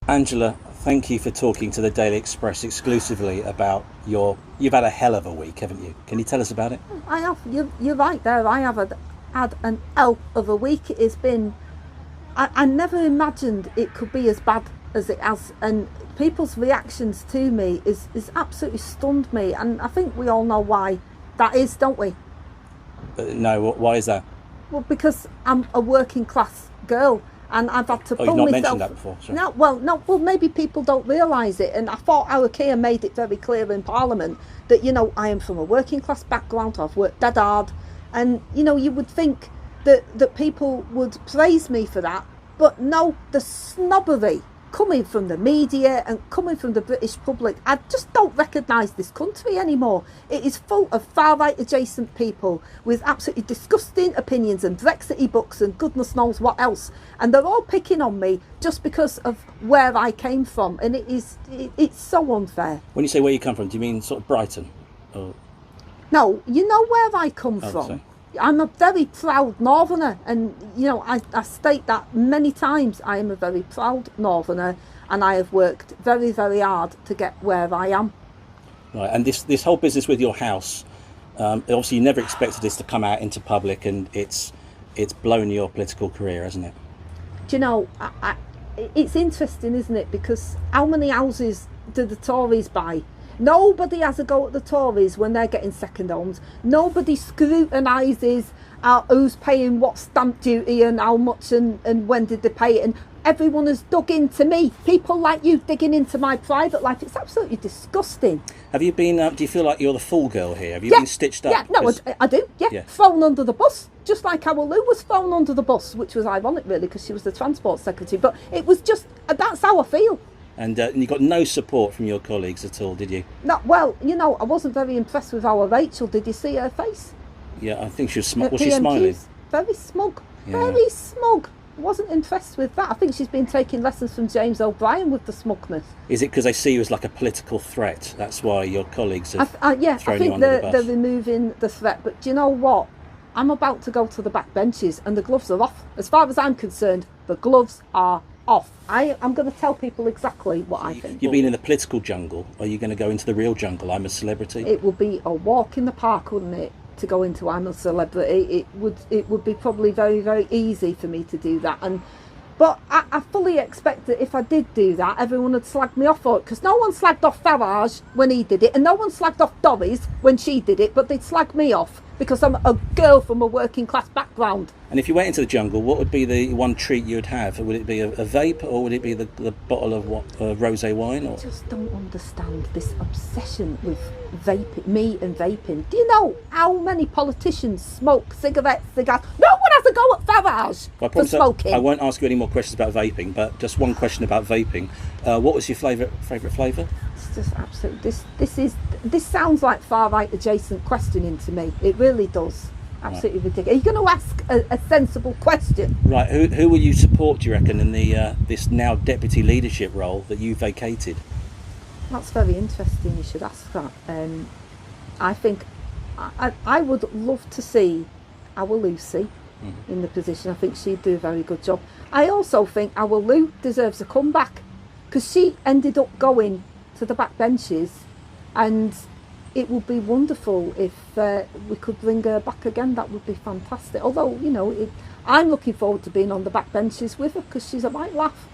Angela, thank you for talking to the Daily Express exclusively about You've had a hell of a week, haven't you? Can you tell us about it? I have. You're right there. I have had an hell of a week. It's been. I never imagined it could be as bad as it has, and people's reactions to me is absolutely stunned me, and I think we all know why that is, don't we? No, why is that? Well, because I'm a working class girl. And I've had to pull you've not myself. mentioned that before. Sorry. No. Well, maybe people don't realise it. And I thought our Keir made it very clear in Parliament that I am from a working class background. I've worked dead hard, and you would think that people would praise me for that, but no, the snobbery coming from the media and coming from the British public, I just don't recognise this country anymore. It is full of far-right adjacent people with absolutely disgusting opinions and Brexity books and goodness knows what else, and they're all picking on me just because of where I came from, and it's so unfair. When you say where you come from, do you mean sort of Brighton? Or... No, you know where I come from. Sorry. I'm a very proud northerner, and I state that many times. I am a very proud northerner, and I have worked very, very hard to get where I am. Right, and this whole business with your house, obviously you never expected this to come out into public, and it's blown your political career, hasn't it? Do you know, it's interesting, isn't it? Because how many houses do the Tories buy? Nobody has a go at the Tories when they're getting second homes. Nobody scrutinises who's paying what stamp duty and how much and when did they pay it. And everyone has dug into me. People like you digging into my private life. It's absolutely disgusting. Have you been, do you feel like you're the fall girl here? Have you been stitched up? Yeah, no, I do. Yeah, thrown under the bus. Just like how Lou was thrown under the bus, which was ironic really because she was the Transport Secretary. But it was just, that's how I feel. And you got no support from your colleagues at all, did you? No, well, I wasn't very impressed with our Rachel. Did you see her face? Yeah, I think she was was she smiling? Very smug. Yeah. Very smug. Wasn't impressed with that. I think she's been taking lessons from James O'Brien with the smugness. Is it because they see you as like a political threat? That's why your colleagues have thrown I you think under the bus? they're removing the threat. But do you know what? I'm about to go to the back benches and the gloves are off. As far as I'm concerned, the gloves are off. I'm going to tell people exactly what I think. You've been in the political jungle. Are you going to go into the real jungle? I'm a celebrity. It would be a walk in the park, wouldn't it, to go into I'm a celebrity? It would be probably very, very easy for me to do that. But I fully expect that if I did do that, everyone would slag me off for it, because no one slagged off Farage when he did it, and no one slagged off Doris when she did it, but they'd slag me off because I'm a girl from a working class background. And if you went into the jungle, what would be the one treat you'd have? Would it be a vape, or would it be the bottle of rosé wine? Or? I just don't understand this obsession with vaping, me and vaping. Do you know how many politicians smoke cigarettes, cigars? No one has a go at Farage for smoking. I won't ask you any more questions about vaping, but just one question about vaping. What was your favourite flavour? It's just absolutely. This sounds like far right adjacent questioning to me. It really does. Absolutely ridiculous. Are you going to ask a sensible question? Right. Who will you support, do you reckon, in the this now deputy leadership role that you vacated? That's very interesting. You should ask that. I think I would love to see our Lucy in the position. I think she'd do a very good job. I also think our Lou deserves a comeback, because she ended up going to the back benches, and it would be wonderful if we could bring her back again. That would be fantastic. Although, I'm looking forward to being on the back benches with her, because she's a white laugh.